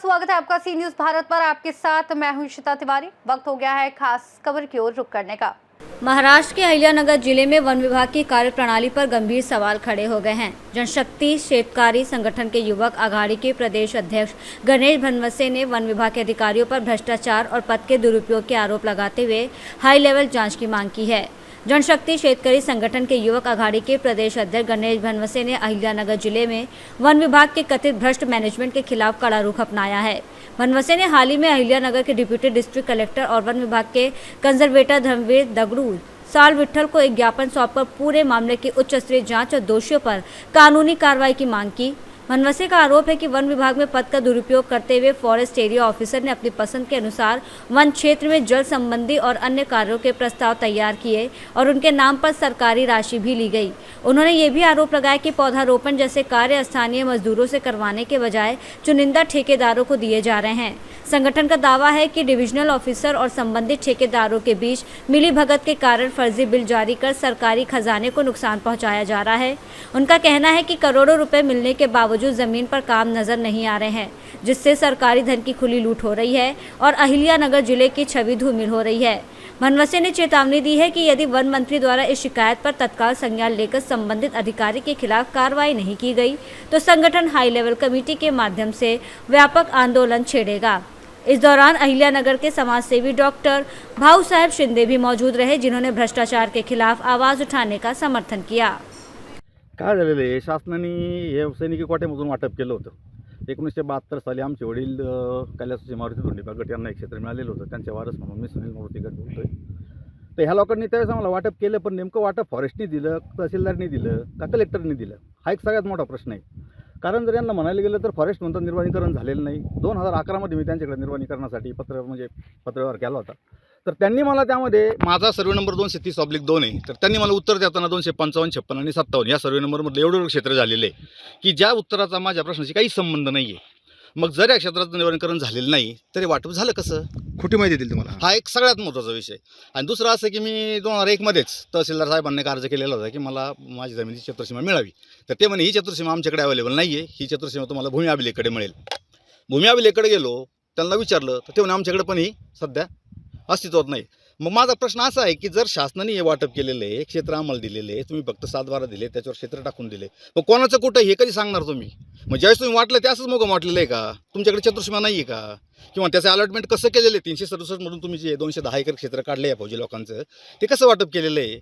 स्वागत है आपका सी न्यूज भारत पर। आपके साथ मैं हूं इशिता तिवारी। वक्त हो गया है खास खबर की ओर रुख करने का। महाराष्ट्र के अहिल्यानगर जिले में वन विभाग की कार्यप्रणाली पर गंभीर सवाल खड़े हो गए हैं। जनशक्ति शेतकारी संगठन के युवक अघाड़ी के प्रदेश अध्यक्ष गणेश भनवसे ने वन विभाग के अधिकारियों पर भ्रष्टाचार और पद के दुरुपयोग के आरोप लगाते हुए हाई लेवल जांच की मांग की है। जनशक्ति शेतकारी संगठन के युवक अघाड़ी के प्रदेश अध्यक्ष गणेश भनवसे ने अहिल्यानगर जिले में वन विभाग के कथित भ्रष्ट मैनेजमेंट के खिलाफ कड़ा रुख अपनाया है। भनवसे ने हाल ही में अहिल्यानगर के डिप्टी डिस्ट्रिक्ट कलेक्टर और वन विभाग के कंजर्वेटर धर्मवीर दगड़ू साल विट्ठल को एक ज्ञापन सौंपकर पूरे मामले की उच्च स्तरीय जांच और दोषियों पर कानूनी कार्रवाई की मांग की। भनवसे का आरोप है कि वन विभाग में पद का दुरुपयोग करते हुए फॉरेस्ट एरिया ऑफिसर ने अपनी पसंद के अनुसार वन क्षेत्र में जल संबंधी और अन्य कार्यों के प्रस्ताव तैयार किए और उनके नाम पर सरकारी राशि भी ली गई। उन्होंने ये भी आरोप लगाया कि पौधारोपण जैसे कार्य स्थानीय मजदूरों से करवाने के बजाय चुनिंदा ठेकेदारों को दिए जा रहे हैं। संगठन का दावा है कि डिविजनल ऑफिसर और संबंधित ठेकेदारों के बीच मिलीभगत के कारण फर्जी बिल जारी कर सरकारी खजाने को नुकसान पहुंचाया जा रहा है। उनका कहना है कि करोड़ों रुपए मिलने के बावजूद जमीन पर काम नजर नहीं आ रहे हैं, जिससे सरकारी धन की खुली लूट हो रही है और अहिल्यानगर जिले की छवि धूमिल हो रही है। भनवसे ने चेतावनी दी है कि यदि वन मंत्री द्वारा इस शिकायत पर तत्काल संज्ञान लेकर संबंधित अधिकारी के खिलाफ कार्रवाई नहीं की गई तो संगठन हाई लेवल कमेटी के माध्यम से व्यापक आंदोलन छेड़ेगा। इस दौरान अहिल्यानगर के समाजसेवी डॉक्टर भाऊ साहेब शिंदे भी मौजूद रहे, जिन्होंने भ्रष्टाचार के खिलाफ आवाज उठाने का समर्थन किया। काय झालेलं आहे, शासनाने हे सैनिकी कोट्यामधून वाटप केलं होतं। 1972 साली आमचे वडील कैलासवासी मारुती धोंडीबा गट यांना एक क्षेत्र मिळालेलं होतं, त्यांच्या वारस म्हणून मी सुनील मारुती गट बोलतोय। तर ह्या लोकांनी त्यावेळेस आम्हाला वाटप केलं, पण नेमकं वाटप फॉरेस्टनी दिलं, तहसीलदारनी दिलं का कलेक्टरनी दिलं, हा एक सगळ्यात मोठा प्रश्न आहे। कारण जर यांना म्हणायला गेलं तर फॉरेस्ट म्हणतात निर्वाणीकरण झालेलं नाही। 2011 मध्ये मी त्यांच्याकडे निर्वाणीकरणासाठी पत्रव्यवहार केला होता, तर त्यांनी मला त्यामध्ये माझा सर्वे नंबर 230/2 आहे, तर त्यांनी मला उत्तर देताना 255, 56 आणि 57 या सर्वे नंबरमधलं एवढं क्षेत्र झालेलं आहे की ज्या उत्तराचा माझ्या प्रश्नाशी काही संबंध नाही आहे। मग जर या क्षेत्राचं निवारणीकरण झालेलं नाही तरी वाटप झालं कसं, खोटी माहिती दिली तुम्हाला? हा एक सगळ्यात महत्त्वाचा विषय। आणि दुसरं असं की मी 2001 मध्येच तहसीलदार साहेबांना एक अर्ज केलेला होता की मला माझी जमिनीची चतुर्सीमा मिळावी, तर ते म्हणे ही चतुर्सीमा आमच्याकडे अवेलेबल नाही आहे, ही चतुर्सीमा तुम्हाला भूमी अभिलेखकडे मिळेल। भूमी अभिलेखकडे गेलो, त्यांना विचारलं तर ते म्हणे आमच्याकडे पण ही सध्या अस्तित्वात नाही। मग माझा प्रश्न असा आहे की जर शासनाने हे वाटप केलेलं आहे, क्षेत्र आम्हाला दिलेले आहे, तुम्ही फक्त 7/12 दिले, त्याच्यावर क्षेत्र टाकून दिले, मग कोणाचं कुठं हे कधी सांगणार तुम्ही? मग ज्यावेळेस तुम्ही वाटलं ते असंच मोगं वाटलेलं आहे का? तुमच्याकडे चतुर्सीमा नाही आहे का? किंवा त्याचं अलॉटमेंट कसं केलेलं आहे? 367 मधून तुम्ही जे 210 एकर क्षेत्र काढले आहे फौजी लोकांचं, ते कसं वाटप केलेलं आहे?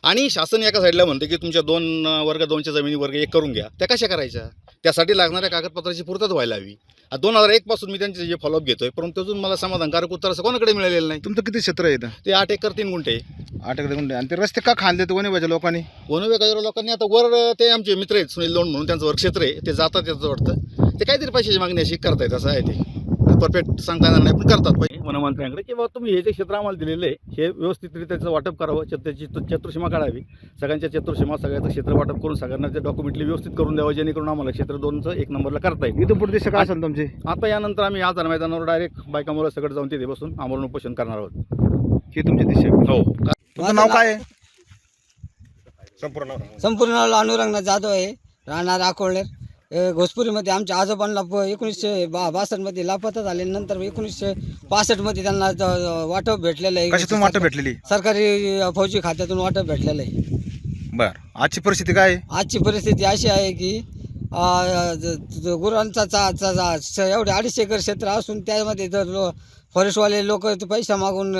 आणि शासन एका साईडला म्हणते की तुमच्या 2 वर्ग 2च्या जमिनी वर्ग 1 करून घ्या, त्या कशा करायच्या? त्यासाठी लागणाऱ्या कागदपत्राची पूर्तता व्हायला हवी। 2001 पासून मी त्यांचे जे फॉलोअप घेतोय, परंतु अजून मला समाधानकारक उत्तर असं कोणाकडे मिळालेलं नाही। तुमचं किती क्षेत्र आहे इथं? ते 8 एकर 3 गुंठे। 8 एकर गुंठे। आणि ते रस्ते का खांदले ते वन विभागाच्या लोकांनी? वन विभागाच्या लोकांनी आता वर ते आमचे मित्र आहेत सुनील लोण म्हणून, त्यांचं वर क्षेत्र आहे, ते जातात त्याचं वाटतं, ते काहीतरी पैशाची मागणी अशी करतायत, असं आहे ते परफेक्ट सांगता येणार नाही पण करतात पाहिजे वनमंत्र्यांकडे की बाबा तुम्ही हे जे क्षेत्र आम्हाला दिलेलं आहे हे व्यवस्थितरित्या त्याचं वाटप करावं, त्याची चतुर्सीमा काढावी, सगळ्यांच्या चतुर्सीमा सगळ्याचं क्षेत्र वाटप करून सगळ्यांना ते डॉक्युमेंटली व्यवस्थित करून द्यावं, जेणेकरून आम्हाला क्षेत्र 2चं 1 नंबरला करता येईल। इथं पुढे दिशा काय असेल तुमची? आता यानंतर आम्ही आझाद मैदानावर डायरेक्ट बायकामुळे सगळं जाऊन तिथे बसून आमरण उपोषण करणार आहोत। ही तुमची दिशा आहे? हो। तुमचं नाव काय आहे? संपूर्ण अनुरंग जाधव आहे, राहणार अकोळनेर। घोसपुरीमध्ये आमच्या आजोबांना 1962 मध्ये लापता झाल्यानंतर 1965 मध्ये त्यांना वाटप भेटलेलं आहे। कशातून वाटप भेटलेली? सरकारी फौजी खात्यातून वाटप भेटलेलं आहे। बरं, आजची परिस्थिती काय आहे? आजची परिस्थिती अशी आहे की गुरांचा एवढे 250 एकर क्षेत्र असून त्यामध्ये जर फॉरेस्टवाले लोक पैसा मागून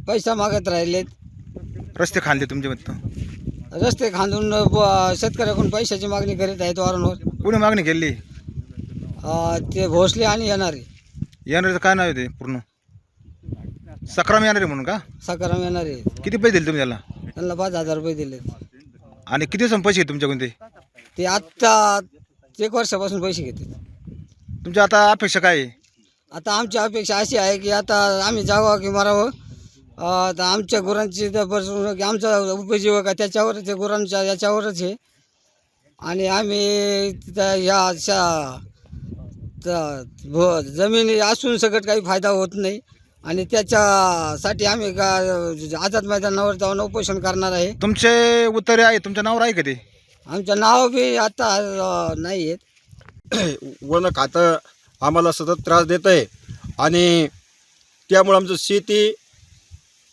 पैसा मागत राहिलेत। रस्ते खांदले तुमच्या मत? रस्ते खांदून शेतकऱ्याकडून पैशाची मागणी करीत आहेत वारंवार। कोणी मागणी केली? ते भोसले आणि येणारे। येणाऱ्याचं काय नाव आहे ते पूर्ण? सक्राम येणारे म्हणून का? सकाराम येणारे। किती पैसे दिले तुम्ही त्याला? त्यांना 5,000 रुपये दिले। आणि किती दिवसांनी पैसे तुमच्याकडून ते आत्ता 1 वर्षापासून पैसे घेतात। तुमच्या आता अपेक्षा काय आहे? आता आमची अपेक्षा अशी आहे की आता आम्ही जावं की मरावं, तर आमच्या गुरांची आमचा उपजीविका त्याच्यावरच आहे, गुरांच्या याच्यावरच आहे। आणि आम्ही ह्या जमिनी असून सगळं काही फायदा होत नाही आणि त्याच्यासाठी आम्ही आझाद मैदानावर जाऊन उपोषण करणार आहे। तुमचे उत्तरे आहे? तुमच्या नावावर आहे का ते? आमचं नाव बी आता नाही आहेत। वन खातं आम्हाला सतत त्रास देतं आहे आणि त्यामुळं आमचं शेती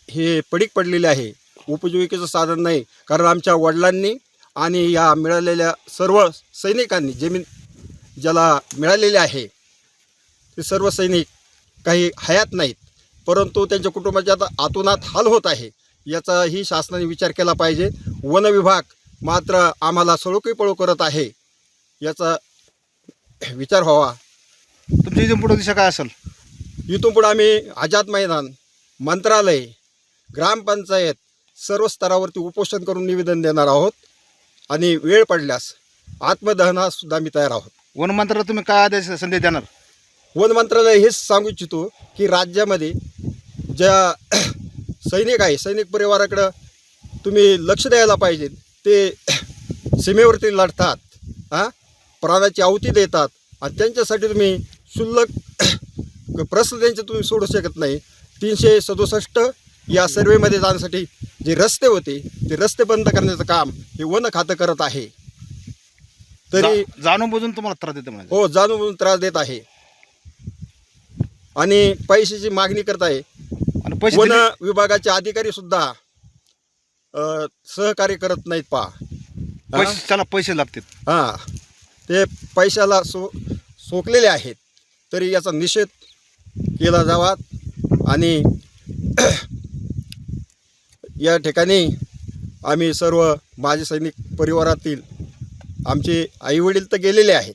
हे पडीक पडलेले आहे, उपजीविकेचं साधन नाही. कारण आमच्या वडिलांनी आणि या मिळालेल्या सर्व सैनिकांनी जमीन ज्याला मिळालेले आहे ते सर्व सैनिक काही हयात नाहीत, परंतु त्यांच्या कुटुंबाच्या आता आतोनात हाल होत आहे. याचाही शासनाने विचार केला पाहिजे. वन विभाग मात्र आम्हाला सळोकी पळो करत आहे, याचा विचार व्हावा. तुमची इथून पुढे दिशा काय असेल? इथून पुढे आम्ही आझाद मैदान, मंत्रालय, ग्रामपंचायत सर्व स्तरावरती उपोषण करून निवेदन देणार आहोत आणि वेळ पडल्यास आत्मदहनासुद्धा आम्ही तयार आहोत. वन मंत्र्याला तुम्ही काय आदेश संदेश देणार? वन मंत्रालय हेच सांगू इच्छितो की राज्यामध्ये ज्या सैनिक आहे, सैनिक परिवाराकडं तुम्ही लक्ष द्यायला पाहिजे. ते सीमेवरती लढतात, प्राणाची आहुती देतात आणि त्यांच्यासाठी तुम्ही क्षुल्लक प्रश्न त्यांचे तुम्ही सोडू शकत नाही. 367 या सर्वेमध्ये जाण्यासाठी जे रस्ते होते ते रस्ते बंद करण्याचं काम हे वन खातं करत आहे. तरी जाणून बुजून तुम्हाला त्रास देते म्हणजे? हो, जाणून बुजून त्रास देत आहे आणि पैशाची मागणी करत आहे. आणि पैसे वन दिले? विभागाचे अधिकारी सुद्धा सहकार्य करत नाहीत. त्याला पैसे लागतात. ते पैशाला सोकलेले आहेत. तरी याचा निषेध केला जावा आणि या ठिकाणी आम्ही सर्व माजी सैनिक परिवारातील आमचे आईवडील तर गेलेले आहेत,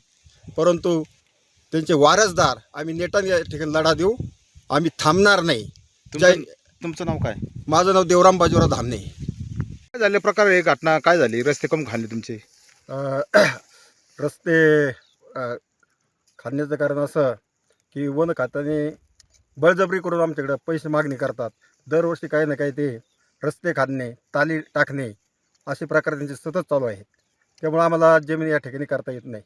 परंतु त्यांचे वारसदार आम्ही नेटाने या ठिकाणी लढा देऊ. आम्ही थांबणार नाही. तुमचं नाव काय? माझं नाव देवराम बाजीराव धामणे. काय झाले प्रकार, हे घटना काय झाली? रस्ते कम खाल्ले तुमचे? रस्ते खाण्याचं कारण असं की वन खात्याने बळजबरी करून आमच्याकडे पैसे मागणी करतात. दरवर्षी काही ना काही ते रस्ते खाणे, ताली टाकणे असे प्रकार त्यांचे सतत चालू आहेत. त्यामुळे आम्हाला जमीन या ठिकाणी करता येत नाही.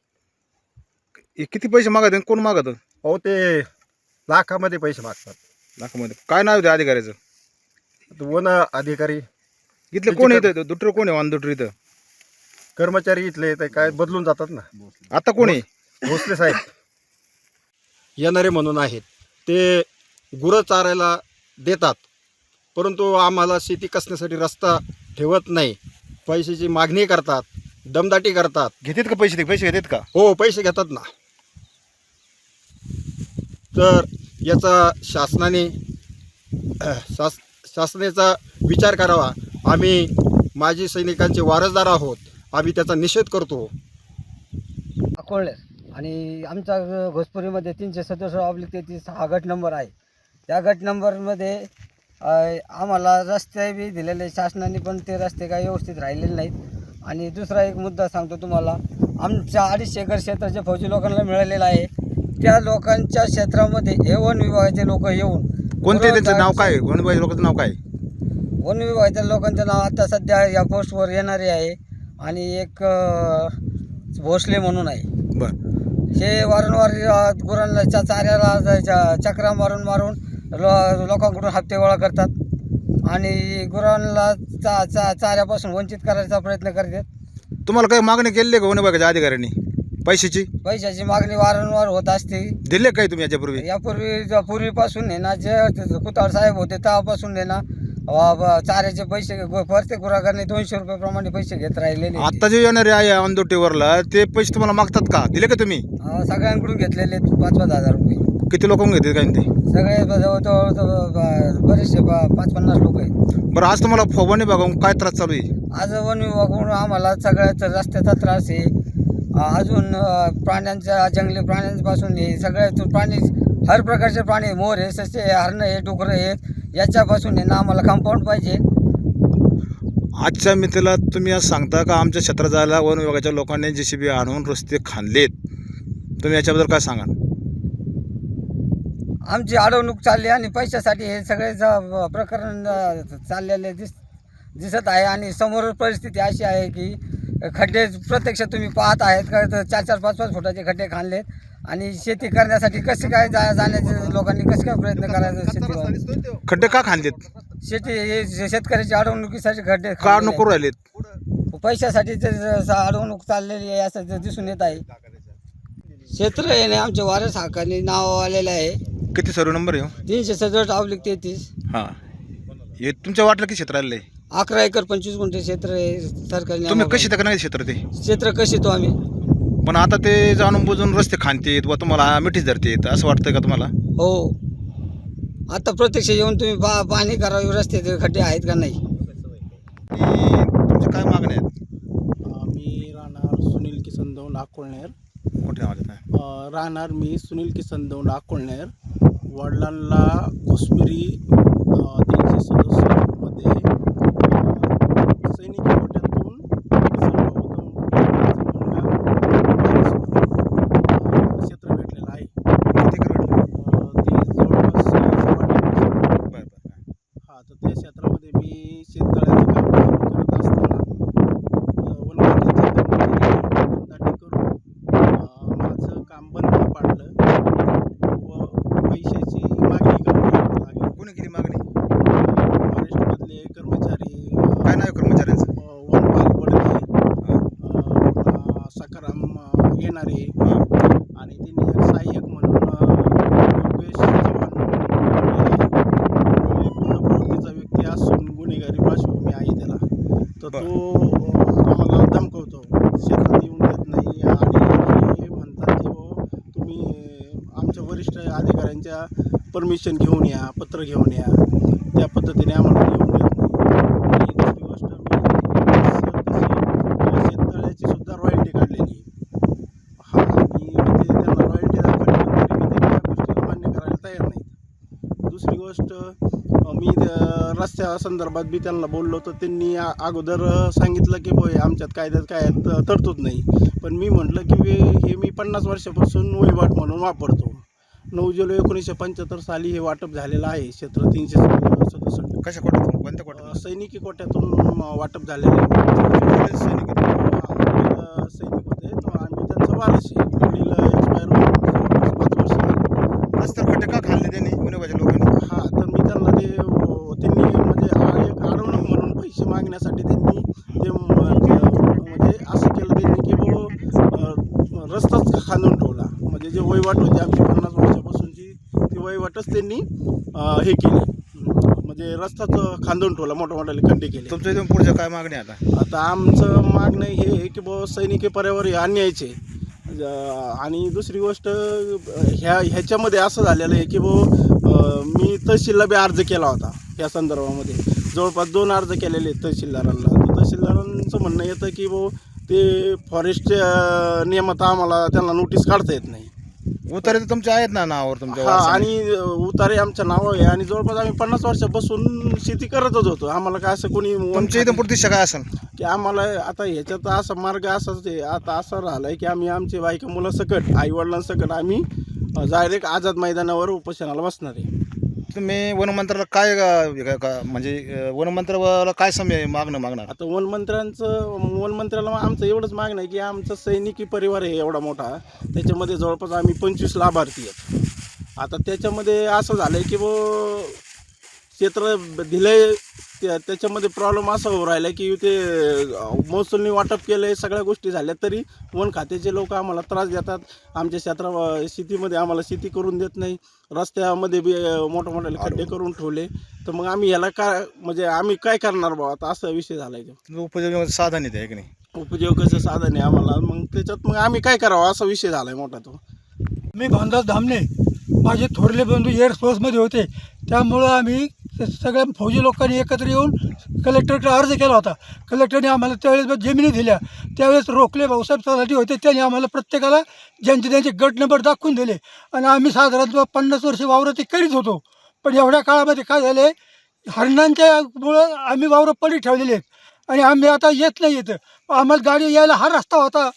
हे किती पैसे मागत? कोण मागत? अहो, ते लाखामध्ये पैसे मागतात. लाखामध्ये? काय नाव आहे त्या अधिकाऱ्याचं? वन अधिकारी इथलं कोण येतं? दुटर कोण आहे? दुटर इथं कर्मचारी इथले ते काय बदलून जातात ना. आता कोण आहे? भोसले साहेब येणारे म्हणून आहेत. ते गुरं चारायला देतात, परंतु आम्हाला शेती कसण्यासाठी रस्ता ठेवत नाही. पैशाची मागणी करतात, दमदाटी करतात. घेतात का पैसे? पैसे घेतात का? हो, पैसे घेतात ना. तर याचा शासनाने शासनाचा विचार करावा. आम्ही माजी सैनिकांचे वारसदार आहोत, आम्ही त्याचा निषेध करतो. अकोले आणि आमचा घोसपुरीमध्ये 367/33 हा गट नंबर आहे. त्या गट नंबरमध्ये आम्हाला रस्ते बी दिलेले शासनाने, पण ते रस्ते काही व्यवस्थित राहिलेले नाहीत. आणि दुसरा एक मुद्दा सांगतो तुम्हाला, आमच्या 250 एकर क्षेत्र जे फौजी लोकांना मिळालेलं आहे, त्या लोकांच्या क्षेत्रामध्ये हे वन विभागाचे लोक येऊन कोणते? त्यांचं नाव काय? वन विभागाच्या लोकांचं नाव काय? वन विभागाच्या लोकांचं नाव आता सध्या या पोस्टवर येणारे आहे आणि एक भोसले म्हणून आहे. बरं. हे वारंवार गुरांना चाऱ्याला चक्रा मारून मारून लोकांकडून हप्ते गोळा करतात आणि गुरांना चाऱ्यापासून वंचित करायचा प्रयत्न करतात. तुम्हाला काही मागणी केली का वन विभागाच्या अधिकाऱ्यांनी पैशाची मागणी वारंवार होत असते. दिले काय तुम्ही याच्यापूर्वी? पूर्वीपासून आहे ना, जे कुताळ साहेब होते तेव्हापासून आहे ना, चाऱ्याचे पैसे प्रत्येक गुराखाने 200 रुपये प्रमाणे पैसे घेत राहिलेले. आता जे येणारे आहे अंदोटीवरला, ते पैसे तुम्हाला मागतात का? दिले का तुम्ही? सगळ्यांकडून घेतलेले 5-5 हजार रुपये. किती लोक घेतात काय ते? सगळे बरेचसे 50-50 लोक आहेत. बरं, आज तुम्हाला वन विभागाकडून काय त्रास चालू आहे? आज वन विभागाकडून आम्हाला सगळ्याच रस्त्याचा त्रास आहे. अजून प्राण्यांच्या, जंगली प्राण्यांपासून हे सगळे प्राणी, हर प्रकारचे प्राणी, मोर आहे, ससे, हरणं आहे, डुकरं आहेत, याच्यापासून आहे ना आम्हाला कंपाऊंड पाहिजे. आजच्या मित्राला तुम्ही आज सांगता का आमच्या क्षेत्रात जायला वन विभागाच्या लोकांनी JCB आणून रस्ते खाणलेत, तुम्ही याच्याबद्दल काय सांगाल? आमची अडवणूक चालली आणि पैशासाठी हे सगळे प्रकरण चाललेले दिसत आहे. आणि समोर परिस्थिती अशी आहे की खड्डे प्रत्यक्ष तुम्ही पाहत आहेत का, 4-4, 5-5 फुटाचे खड्डे खाणलेत. आणि शेती करण्यासाठी कसे काय जाण्याचे लोकांनी कसे काय प्रयत्न करायचा? शेती खड्डे का खाणलेत? शेती हे शेतकऱ्याची अडवणुकीसाठी खड्डे का नको राहिलेत? पैशासाठी अडवणूक चाललेली आहे असं दिसून येत आहे. क्षेत्र आहे ना आमच्या वारस हक्काने नाव आलेलं आहे. किती सर्व नंबर आहे हो? 367/33. हां, हे तुमच्या वाटलं की क्षेत्र आलेलं आहे? 11 एकर 25 गुंठे क्षेत्र आहे सरकारने तुम्ही आम्हाला. कशी तक्रार क्षेत्र ते? क्षेत्र कशी तो आम्ही. पण आता ते जाणून बुजून रस्ते खाणतेत व तुम्हाला मिठीच धरतेत असं वाटतंय का तुम्हाला? हो, आता प्रत्यक्ष येऊन तुम्ही पाहणी करावी रस्त्याचे खड्डे आहेत का नाही. तुमच्या काय मागण्या आहेत? मी राहणार सुनील किसनदेव नाकोळनेर. मोठ्या आवाजात आहे. राहणार मी सुनील किसनदेव नाकोळनेर. वडिलांना काश्मीरी 367 मध्ये सैनिकी कोट्यातून क्षेत्र भेटलेलं आहे. किती एकर भेटलं? ते जवळपास 6.5 बरं बरं. हा, तर त्या क्षेत्रामध्ये मी शेततळ्याचं काम करत असताना वनखात्याचे कर्मचारी दाटी करून माझं काम बंद पाडलं व पैशाची मागणी करावी लागली. कोणी केली मागणी? फॉरेस्टमधले कर्मचारी, काय नाव आहे कर्मचाऱ्यांचं? वनपाल बडके, सखाराम येणारे आणि त्यांनी एक सहाय्यक म्हणून योगेश चव्हाण पूर्ण प्रवृत्तीचा व्यक्ती असून गुन्हेगारी पार्श्वभूमी आहे त्याला. तर तो आम्हाला धमकवतो, शेतात येऊन देत नाही आणि म्हणतात की हो तुम्ही आमच्या वरिष्ठ अधिकाऱ्यांच्या परमिशन घेऊन या, पत्र घेऊन या. त्या पद्धतीने आम्हाला येऊन देत नाही. आणि दुसरी गोष्ट मी शेततळ्याची सुद्धा रॉयल्टी काढलेली. हा, आणि मी ते त्यांना रॉयल्टी दाखवली तरी मी त्या गोष्टीला मान्य करायला तयार नाहीत. दुसरी गोष्ट मी रस्त्या संदर्भात बी त्यांना बोललो तर त्यांनी अगोदर सांगितलं की बोय आमच्यात कायद्यात काय तरतूद नाही. पण मी म्हटलं की हे मी 50 वर्षापासून वहिवाट म्हणून वापरतो. 9 जुलै 1975 साली हे वाटप झालेलं आहे क्षेत्र 367. कशा कोट्यातून? कोणत्या कोट्यातून? सैनिकी कोट्यातून वाटप झालेलं आहे. सैनिक आहेत. वडील सैनिक होते, तो आम्ही त्यांचा वारस आहे. वडील एक्सपायर होऊन 5 वर्ष झाली. रस्त्यावर खड्डे का खाल्ले त्यांनी गुन्हेगाच्या लोकांनी? हा, तर मी त्यांना त्यांनी म्हणजे एक अडवणूक म्हणून पैसे मागण्यासाठी त्यांनी ते म्हणजे असं केलं त्यांनी की रस्ताच खांदून ठेवला. म्हणजे जे वहिवाट होती आमची 50 वर्षापासूनची ती वहिवाटच त्यांनी हे केली, म्हणजे रस्ताच खांदून ठेवला, मोठमोठाले खड्डे केले. तुमच्या इथून पुढच्या काय मागणी आता? आता आमचं मागणं हे आहे की बुवा सैनिकी पर्यावर हे अन्यायचे. आणि दुसरी गोष्ट ह्याच्यामध्ये असं झालेलं आहे की मी तहसीलला बी अर्ज केला होता या संदर्भामध्ये. जवळपास 2 अर्ज केलेले आहेत तहसीलदारांना. तर तहसीलदारांचं म्हणणं येतं की ते फॉरेस्टच्या नियमात आम्हाला त्यांना नोटीस काढता येत नाही. उतारे तर तुमचे आहेत ना नावावर तुमच्या हा, वारसाने? आणि उतारे आमच्या नावावर आहे. आणि जवळपास आम्ही 50 वर्षापासून शेती करतच होतो. आम्हाला काय असं कोणी तुमच्या इथून पुढची काय असेल? की आम्हाला आता ह्याच्यात असा मार्ग असाच आहे. आता असं राहिलं आहे की आम्ही आमचे बायका मुलं सकट, आईवडिलांसकट आम्ही डायरेक्ट आझाद मैदानावर उपोषणाला बसणार आहे. तुम्ही वनमंत्र्याला काय म्हणजे वनमंत्र्याला काय समय मागणार? आता वनमंत्र्याला आमचं एवढंच मागणं आहे की आमचा सैनिकी परिवार आहे एवढा मोठा, त्याच्यामध्ये जवळपास आम्ही 25 लाभार्थी आहेत. आता त्याच्यामध्ये असं झालं आहे की क्षेत्र दिलं त्याच्यामध्ये प्रॉब्लेम असा होऊ राहिला की ते महसूलनी वाटप केलं आहे, सगळ्या गोष्टी झाल्या तरी वन खात्याचे लोक आम्हाला त्रास देतात. आमच्या शेतीमध्ये आम्हाला शेती करून देत नाही. रस्त्यामध्ये बी मोठमोठे खड्डे करून ठेवले. तर मग आम्ही याला काय म्हणजे आम्ही काय करणार बा? आता असा विषय झाला आहे. उपजीविकेचं साधन येते की नाही? उपजीविकेचं साधन आहे आम्हाला. मग त्याच्यात मग आम्ही काय करावं असा विषय झाला आहे मोठा तो. मी भानदास धामणे, माझे थोरले बंधू एअरफोर्समध्ये होते. त्यामुळं आम्ही सगळ्या फौजी लोकांनी एकत्र येऊन कलेक्टरकडे अर्ज केला होता. कलेक्टरने आम्हाला त्यावेळेस जमिनी दिल्या. त्यावेळेस रोखले भाऊसाहेब तलाठी होते, त्यांनी आम्हाला प्रत्येकाला ज्यांचे गट नंबर दाखवून दिले. आणि आम्ही साधारणतः 50 वर्षे वावरं ते करीत होतो. पण एवढ्या काळामध्ये काय झालं आहे, हरणांच्यामुळं आम्ही वावरं पडी ठेवलेले आहेत. आणि आम्ही आता येत नाही येतं. आम्हाला गाडी यायला हा रस्ता होता,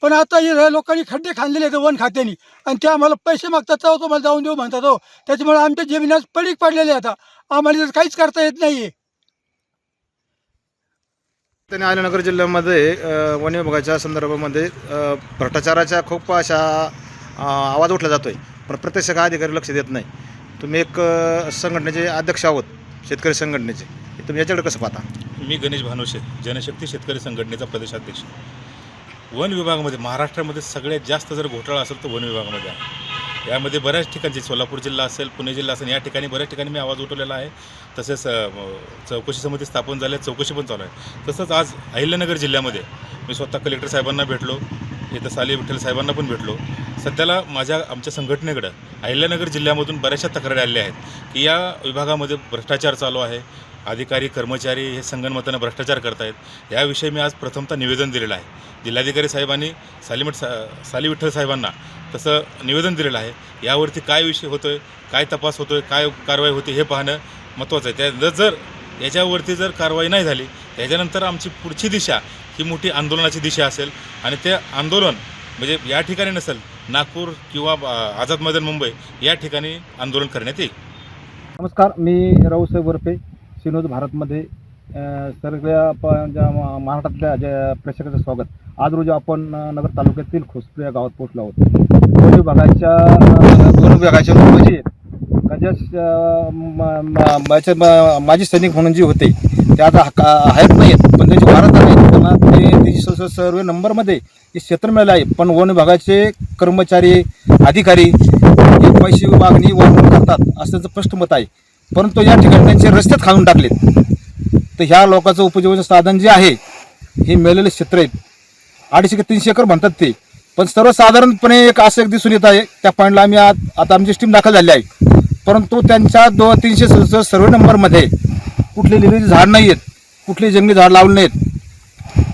पण आता हे लोकांनी खड्डे खाल्लेले आहेत वन खात्याने. आणि ते आम्हाला पैसे मागतात, तेव्हा तुम्हाला जाऊन देऊ म्हणतात हो. त्याच्यामुळे आमच्या जमिनी पडीक पडलेले आता आम्हाला काहीच करता येत नाही आहे. त्यांनी अहिल्यानगर जिल्ह्यामध्ये वन विभागाच्या संदर्भामध्ये भ्रष्टाचाराच्या खूप अशा आवाज उठला जातो आहे, पण प्रत्यक्ष काय अधिकारी लक्ष देत नाही. तुम्ही एक संघटनेचे अध्यक्ष आहोत, शेतकरी संघटनेचे, तुम्ही याच्याकडे कसं पाहता? मी गणेश भानुशे, जनशक्ती शेतकरी संघटनेचा प्रदेशाध्यक्ष. वन विभागामध्ये महाराष्ट्रामध्ये सगळ्यात जास्त जर घोटाळा असेल तर वन विभागामध्ये आहे. यामध्ये बऱ्याच ठिकाणचे सोलापूर जिल्हा असेल, पुणे जिल्हा असेल, या ठिकाणी बऱ्याच ठिकाणी मी आवाज उठवलेला आहे. तसेच चौकशी समिती स्थापन झाल्या, चौकशी पण चालू आहे. तसंच आज अहिल्यानगर जिल्ह्यामध्ये मी स्वतः कलेक्टर साहेबांना भेटलो, इथं साली विठ्ठल साहेबांना पण भेटलो. सध्याला आमच्या संघटनेकडं अहिल्यानगर जिल्ह्यामधून बऱ्याचशा तक्रारी आलेल्या आहेत की या विभागामध्ये भ्रष्टाचार चालू आहे, अधिकारी कर्मचारी हे संगनमतानं भ्रष्टाचार करत आहेत. याविषयी मी आज प्रथमतः निवेदन दिलेलं आहे. जिल्हाधिकारी साहेबांनी साली विठ्ठल साहेबांना तसं निवेदन दिलेलं आहे. यावरती काय विषय होतो आहे, काय तपास होतो आहे, काय कारवाई होते हे पाहणं महत्त्वाचं आहे. जर याच्यावरती जर कारवाई नाही झाली त्याच्यानंतर आमची पुढची दिशा ही मोठी आंदोलनाची दिशा असेल आणि ते आंदोलन म्हणजे या ठिकाणी नसेल, नागपूर किंवा आझाद मैदान मुंबई या ठिकाणी आंदोलन करण्यात येईल. नमस्कार, मी रावसाहेब वरपे, सिनोद भारतमध्ये सगळ्या महाराष्ट्रातल्या ज्या प्रेक्षकाचं स्वागत. आज रोजी आपण नगर तालुक्यातील खोसपूर या गावात पोहोचलो आहोत. वन विभागाच्या लोक जे माजी सैनिक म्हणून जे होते ते आता आहेत नाही आहेत, पण त्यांची वारस आहेत. त्यांना ते सर्वे नंबरमध्ये ते क्षेत्र मिळालं आहे. पण वन विभागाचे कर्मचारी अधिकारी हे पैसे मागणी वन करतात असं त्यांचं स्पष्ट मत आहे. परंतु या ठिकाणी त्यांचे रस्तेच खाऊन टाकलेत. तर ह्या लोकांचं उपजीवनाचं साधन जे आहे हे मेलेले क्षेत्र आहेत. 250 ते 300 एकर म्हणतात ते, पण सर्वसाधारणपणे एक दिसून येत आहे. त्या पॉईंटला आम्ही आता आमची टीम दाखल झाली आहे. परंतु त्यांच्या 300 सर्वे नंबरमध्ये कुठली लिहिलेली झाड नाही आहेत, कुठली जंगली झाड लावली नाहीत.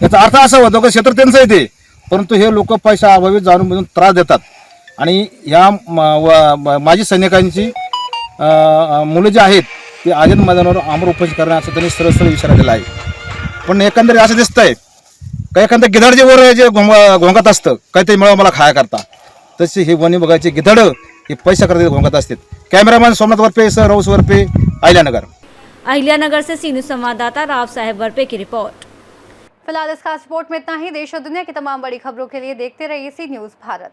याचा अर्थ असा होतो की क्षेत्र त्यांचं येते, परंतु हे लोक पैसा अभावी जाणून बुजून त्रास देतात. आणि ह्या माजी सैनिकांची मुलं जे आहेत ते आझाद मैदानावर आमर उपोषण करणार असं त्यांनी सरळ इशारा दिला आहे. पण एकंदरीत असं दिसतंय का एखादं गिधाड जे वर जे घोंगत असतं काहीतरी मिळवा मला खाया करता, तसे हे वन विभागाचे गिधाड हे पैसा करता घोंगत असतात. Cameraman Somnath Varpe, sir Raus Varpe, Ahilyanagar. अहिल्यानगर से सी न्यूज़ संवाददाता राव साहेब वरपे की रिपोर्ट। फिलहाल इस खास रिपोर्ट में इतना ही। देश और दुनिया की तमाम बड़ी खबरों के लिए देखते रहिए सी न्यूज़ भारत।